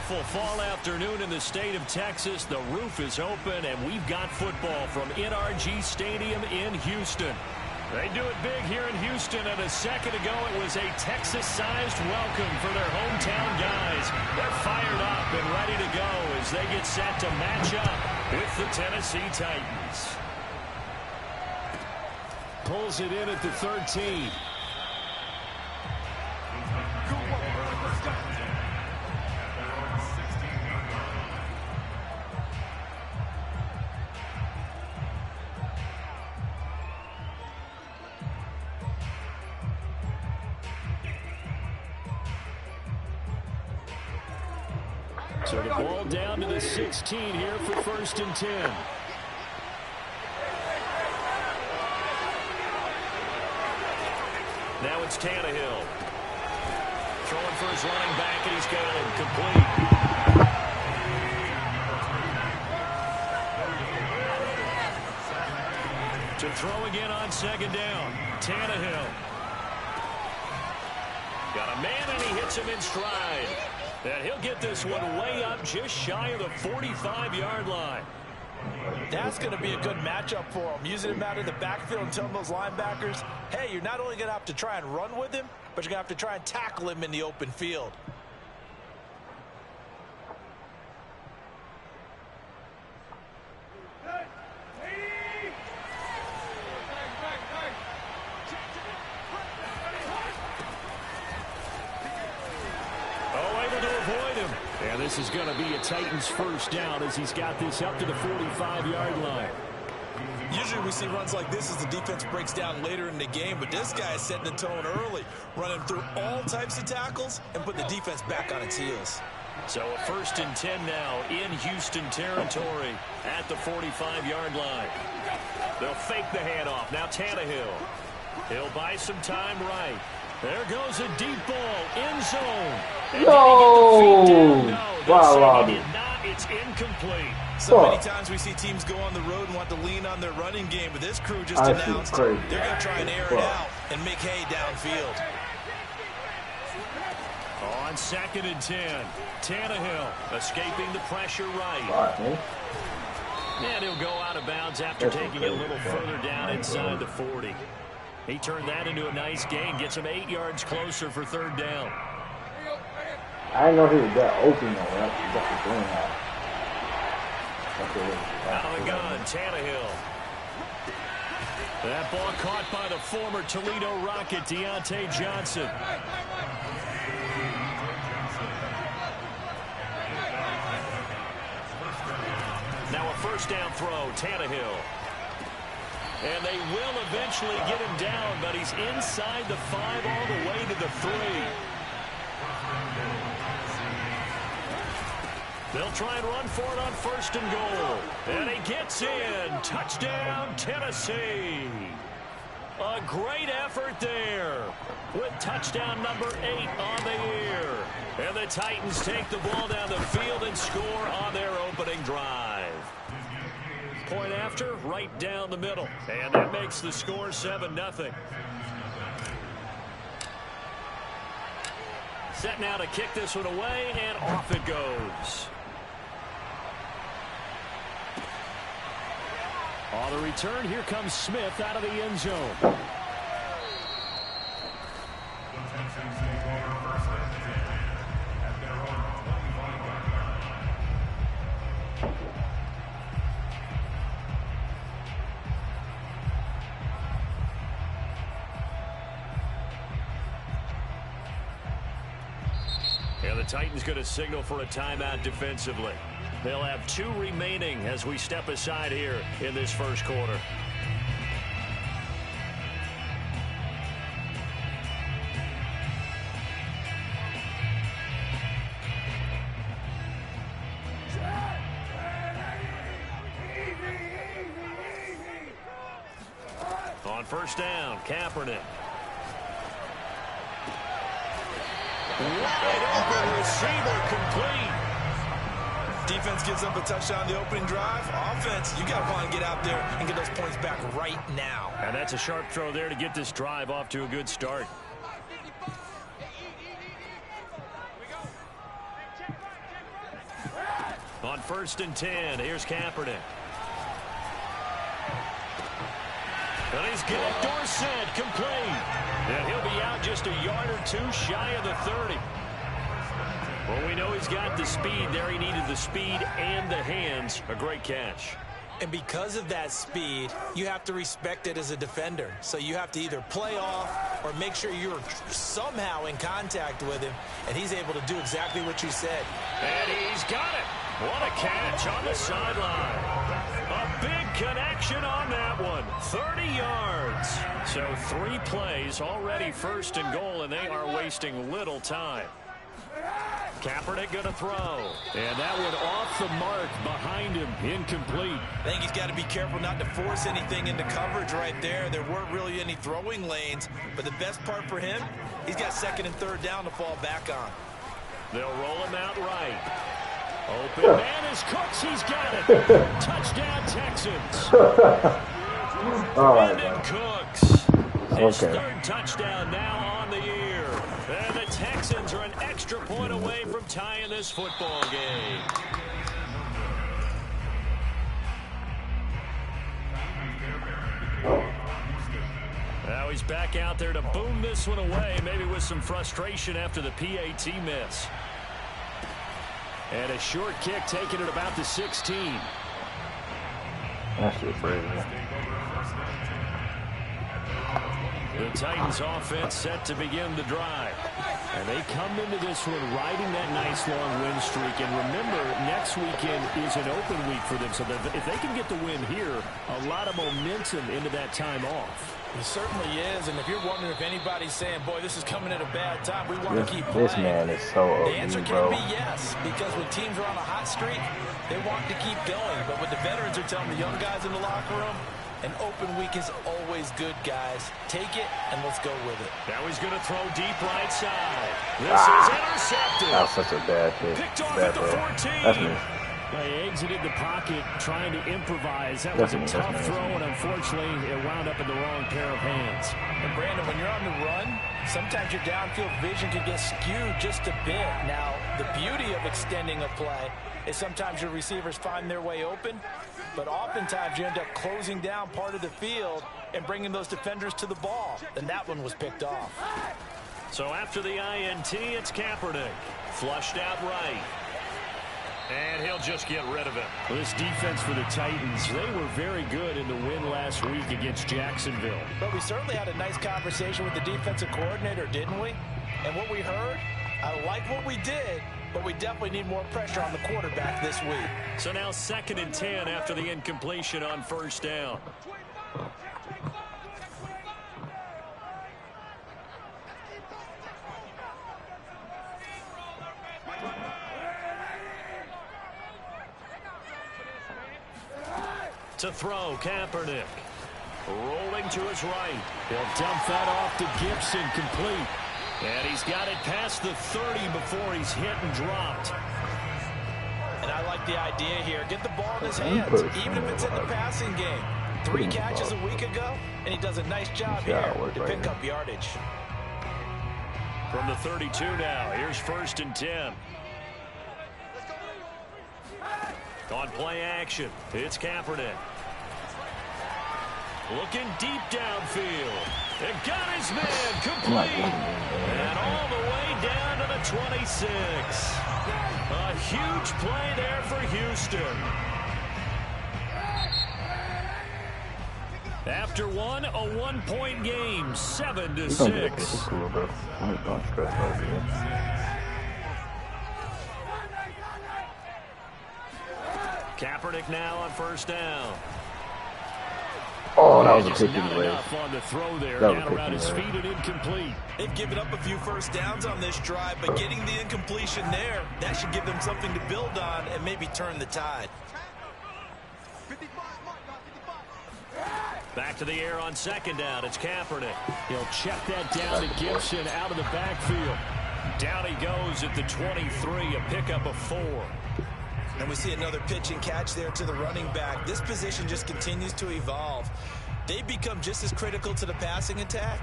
beautiful fall afternoon in the state of Texas. The roof is open, and we've got football from NRG Stadium in Houston. They do it big here in Houston, and a second ago it was a Texas-sized welcome for their hometown guys. They're fired up and ready to go as they get set to match up with the Tennessee Titans. Pulls it in at the 13. So the ball down to the 16 here for 1st and 10. Now it's Tannehill. Throwing for his running back, and he's got him complete. To throw again on 2nd down. Tannehill. Got a man, and he hits him in stride. And he'll get this one way up just shy of the 45-yard line. That's going to be a good matchup for him. Using him out in the backfield and telling those linebackers, hey, you're not only going to have to try and run with him, but you're going to have to try and tackle him in the open field. This is going to be a Titans first down as he's got this up to the 45-yard line. Usually we see runs like this as the defense breaks down later in the game, but this guy is setting the tone early, running through all types of tackles and putting the defense back on its heels. So a 1st and 10 now in Houston territory at the 45-yard line. They'll fake the handoff. Now Tannehill. He'll buy some time right. There goes a deep ball, end zone. No! Wow, did not. It's incomplete. So many times we see teams go on the road and want to lean on their running game, but this crew just announced they're going to try and air it out and make hay downfield. On 2nd and 10, Tannehill escaping the pressure right. And he'll go out of bounds after taking it a little further down inside the 40. He turned that into a nice gain, gets him 8 yards closer for 3rd down. I didn't know he was that open though. That's the thing. Out of the gun, Tannehill. That ball caught by the former Toledo Rocket, Deontay Johnson. Now a 1st down throw, Tannehill. And they will eventually get him down, but he's inside the 5 all the way to the 3. They'll try and run for it on 1st and goal. And he gets in. Touchdown, Tennessee. A great effort there with touchdown number 8 on the year. And the Titans take the ball down the field and score on their opening drive. Point after, right down the middle. And that makes the score 7-0. Set now to kick this one away, and off it goes. On the return, here comes Smith out of the end zone. And the Titans going to signal for a timeout defensively. They'll have 2 remaining as we step aside here in this first quarter. On 1st down, Kaepernick. Wide open receiver complete. Defense gives up a touchdown the opening drive. Offense, you got to want to get out there and get those points back right now. And that's a sharp throw there to get this drive off to a good start. first and 10. Here's Kaepernick. And he's got Dorsett complete. And he'll be out just a yard or two shy of the 30. Well, we know he's got the speed there. He needed the speed and the hands. A great catch. And because of that speed, you have to respect it as a defender. So you have to either play off or make sure you're somehow in contact with him. And he's able to do exactly what you said. And he's got it. What a catch on the sideline. A big connection on that one. 30 yards. So 3 plays already first and goal, and they are wasting little time. Kaepernick going to throw. And that one off the mark behind him. Incomplete. I think he's got to be careful not to force anything into coverage right there. There weren't really any throwing lanes. But the best part for him, he's got second and third down to fall back on. They'll roll him out right. Open man is Cooks. He's got it. Touchdown, Texans. Brandon Cooks. His third touchdown now on the year. And the Texans are an extra point away from tying this football game. Now he's back out there to boom this one away, maybe with some frustration after the PAT miss. And a short kick taken at about the 16. That's just crazy. The Titans offense set to begin the drive. And they come into this one riding that nice long win streak. And remember, next weekend is an open week for them. So if they can get the win here, a lot of momentum into that time off. It certainly is. And if you're wondering if anybody's saying, boy, this is coming at a bad time, we want to keep playing. This man is so OP, the answer can be yes, because when teams are on a hot streak, they want to keep going. But what the veterans are telling the young guys in the locker room, an open week is always good, guys. Take it, and let's go with it. Now he's going to throw deep right side. This is intercepted. That was such a bad hit. Picked off at the 14. That's me. They exited the pocket trying to improvise. That was a tough throw, and unfortunately, it wound up in the wrong pair of hands. And Brandon, when you're on the run, sometimes your downfield vision can get skewed just a bit. Now, the beauty of extending a play is sometimes your receivers find their way open, but oftentimes you end up closing down part of the field and bringing those defenders to the ball. And that one was picked off. So after the INT, it's Kaepernick. Flushed out right. And he'll just get rid of it. Well, this defense for the Titans, they were very good in the win last week against Jacksonville. But we certainly had a nice conversation with the defensive coordinator, didn't we? And what we heard, I like what we did, but we definitely need more pressure on the quarterback this week. So now 2nd and 10 after the incompletion on first down. To throw, Kaepernick. Rolling to his right. He'll dump that off to Gibson, complete. And he's got it past the 30 before he's hit and dropped. And I like the idea here. Get the ball in his hands, even if it's in the passing game. 3 catches a week ago, and he does a nice job here to pick up yardage. From the 32 now, here's 1st and 10. On play action, it's Kaepernick. Looking deep downfield. And got his man complete. And all the way down to the 26. A huge play there for Houston. After one, a 1-point game, 7-6. Kaepernick now on first down. Oh, that was a pick on the throw there, down around his feet and incomplete. They've given up a few first downs on this drive, but getting the incompletion there, that should give them something to build on and maybe turn the tide. Back to the air on 2nd down. It's Kaepernick. He'll check that down to Gibson out of the backfield. Down he goes at the 23, a pickup of 4. And we see another pitch and catch there to the running back. This position just continues to evolve. They've become just as critical to the passing attack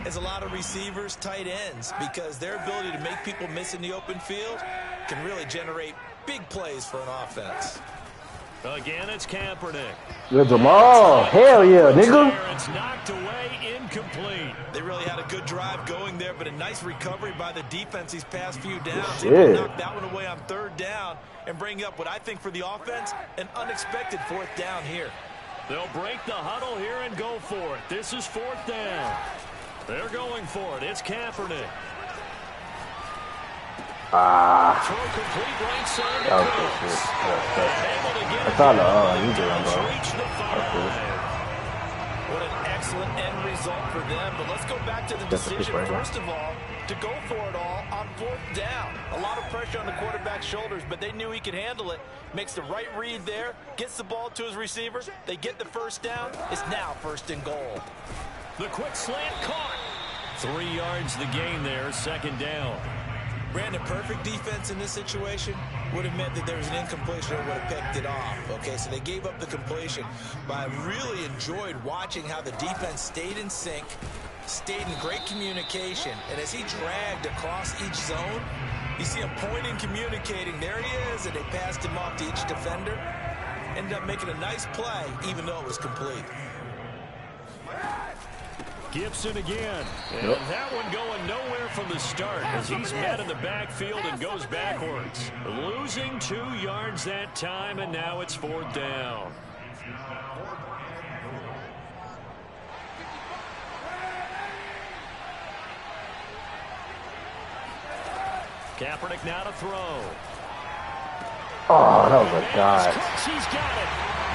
as a lot of receivers, tight ends, because their ability to make people miss in the open field can really generate Big plays for an offense. Again, it's Kaepernick. Good Jamal. Hell yeah, nigga. It's knocked away, incomplete. They really had a good drive going there, but a nice recovery by the defense these past few downs. Shit. They knocked that one away on 3rd down and bring up what I think for the offense, an unexpected 4th down here. They'll break the huddle here and go for it. This is 4th down. They're going for it. It's Kaepernick. Throw complete right side to Cooks. Able to get it down. Reach the 5. What an excellent end result for them. But let's go back to the decision, first of all, to go for it all on 4th down. A lot of pressure on the quarterback's shoulders, but they knew he could handle it. Makes the right read there, gets the ball to his receiver. They get the 1st down. It's now 1st and goal. The quick slant caught. 3 yards the gain there, 2nd down. Brandon, perfect defense in this situation would have meant that there was an incompletion that would have picked it off. Okay, so they gave up the completion. But I really enjoyed watching how the defense stayed in sync, stayed in great communication. And as he dragged across each zone, you see him pointing, communicating. There he is, and they passed him off to each defender. Ended up making a nice play, even though it was complete. Gibson again. And that one going nowhere from the start as he's met in the backfield and goes backwards. Losing 2 yards that time, and now it's 4th down. Kaepernick now to throw. Oh, that was a dodge. He's got it.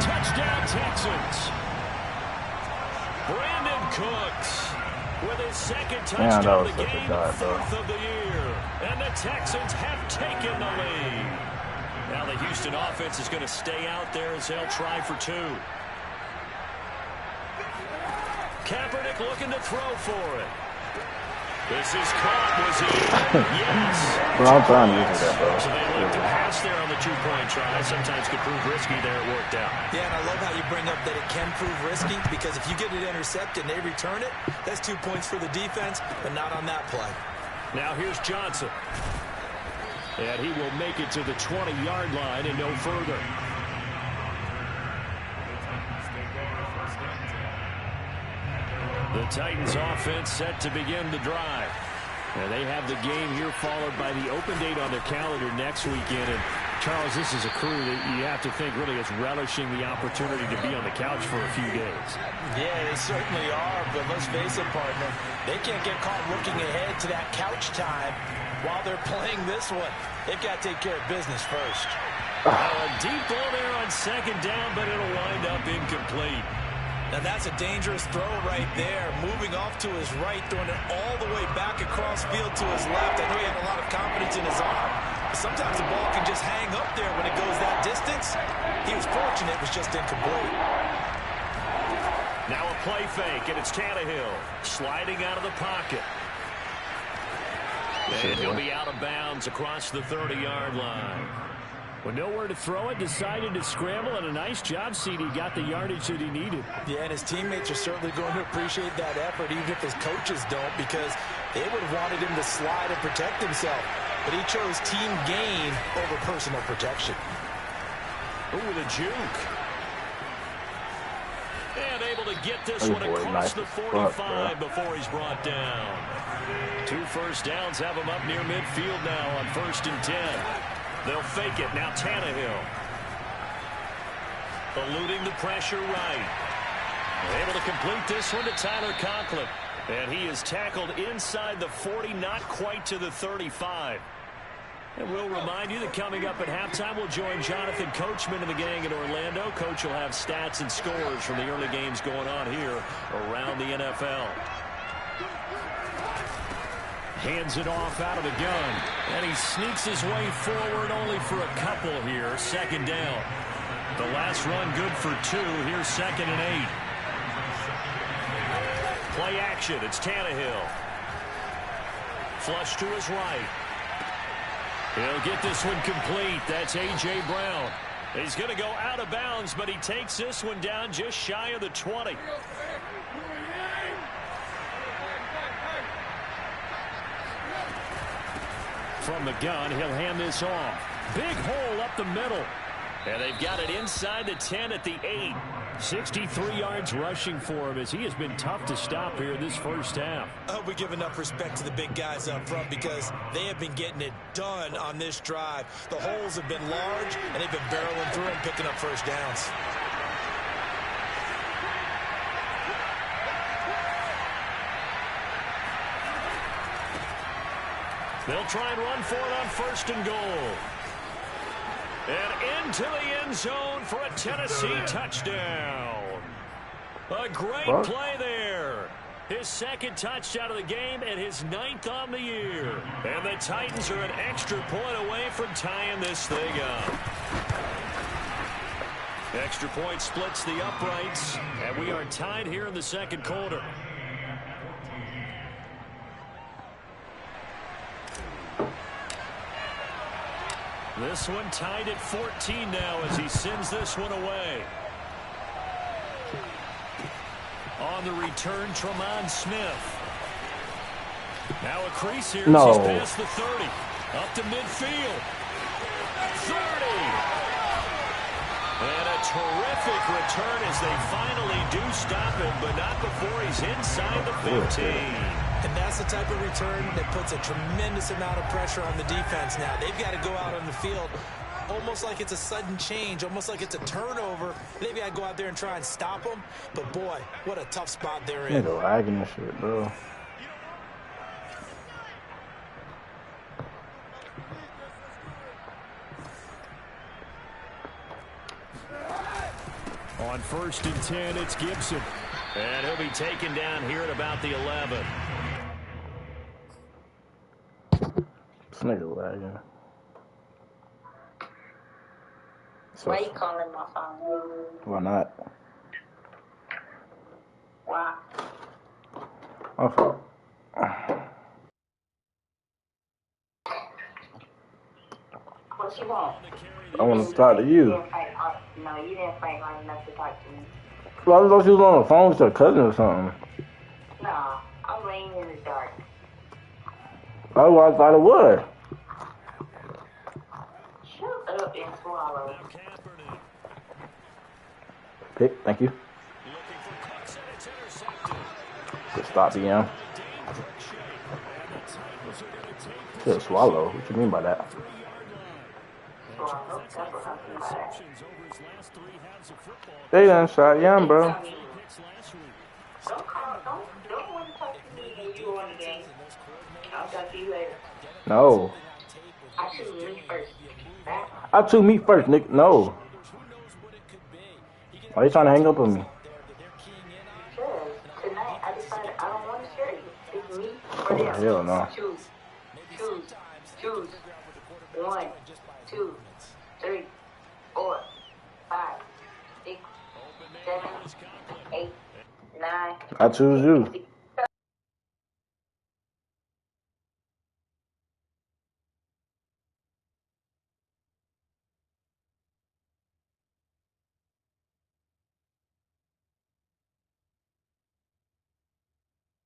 Touchdown, Texans. Brandon Cooks with his 2nd touchdown of the game, 4th of the year. And the Texans have taken the lead. Now the Houston offense is going to stay out there as they'll try for 2. Kaepernick looking to throw for it. This is caught. Was he in? Yes. Bro, I'm trying to use that, bro. So they look to pass there on the 2-point try. Sometimes could prove risky. There it worked out. Yeah, and I love how you bring up that it can prove risky, because if you get it intercepted and they return it, that's 2 points for the defense, but not on that play. Now here's Johnson. And he will make it to the 20-yard line and no further. The Titans offense set to begin the drive. And they have the game here followed by the open date on their calendar next weekend. And Charles, this is a crew that you have to think really is relishing the opportunity to be on the couch for a few days. Yeah, they certainly are, but let's face it, partner. They can't get caught looking ahead to that couch time while they're playing this one. They've got to take care of business first. A deep ball there on 2nd down, but it'll wind up incomplete. Now that's a dangerous throw right there. Moving off to his right, throwing it all the way back across field to his left. I know he had a lot of confidence in his arm. But sometimes the ball can just hang up there when it goes that distance. He was fortunate it was just incomplete. Now a play fake, and it's Tannehill sliding out of the pocket. And he'll be out of bounds across the 30-yard line. With nowhere to throw it, decided to scramble, and a nice job, CD. Got the yardage that he needed. Yeah, and his teammates are certainly going to appreciate that effort, even if his coaches don't, because they would have wanted him to slide and protect himself. But he chose team gain over personal protection. Ooh, the juke. And able to get this one across the 45 before he's brought down. 2 first downs have him up near midfield now on 1st and 10. They'll fake it. Now Tannehill. Eluding the pressure right. Able to complete this one to Tyler Conklin. And he is tackled inside the 40, not quite to the 35. And we'll remind you that coming up at halftime, we'll join Jonathan Coachman and the gang in Orlando. Coach will have stats and scores from the early games going on here around the NFL. Hands it off out of the gun. And he sneaks his way forward only for a couple here. 2nd down. The last run good for 2. Here's 2nd and 8. Play action. It's Tannehill. Flush to his right. He'll get this one complete. That's A.J. Brown. He's going to go out of bounds, but he takes this one down just shy of the 20. From the gun, he'll hand this off. Big hole up the middle. And they've got it inside the 10 at the 8. 63 yards rushing for him as he has been tough to stop here in this first half. I hope we give enough respect to the big guys up front because they have been getting it done on this drive. The holes have been large, and they've been barreling through and picking up first downs. They'll try and run for it on 1st and goal. And into the end zone for a Tennessee touchdown. A great play there. His 2nd touchdown of the game and his 9th on the year. And the Titans are an extra point away from tying this thing up. Extra point splits the uprights, and we are tied here in the 2nd quarter. This one tied at 14 now as he sends this one away. On the return, Tremont Smith. Now a crease here as he's past the 30. Up to midfield. 30. And a terrific return as they finally do stop him, but not before he's inside the 15. And that's the type of return that puts a tremendous amount of pressure on the defense now. They've got to go out on the field almost like it's a sudden change, almost like it's a turnover. They've got to go out there and try and stop them. But, boy, what a tough spot they're in. Nigga lagging and shit, bro. On 1st and 10, it's Gibson. And he'll be taken down here at about the 11. This nigga lagging. So, why you calling my phone? Why not? Why? My fault. What you want? I want to talk to you. No, you didn't fight hard enough to talk to me. Well, I thought she was on the phone with your cousin or something. No, I'm laying in the dark. That's what I thought it was. Shut up and swallow. Pick, thank you. Good stop, EM. Good swallow. What you mean by that? Swallow? That's what I'm talking about. They done shot young, bro. Don't want to talk to me when you on the game. I'll talk to you later. No. I choose me first. I choose me first, Nick. No. Why you trying to hang up on me? Sure. Tonight, I decided I don't want to share you. It's me or Oh, them. hell no. Choose. 1, 2, 3, 4, 5, 6, 7, 8, 9. I choose you.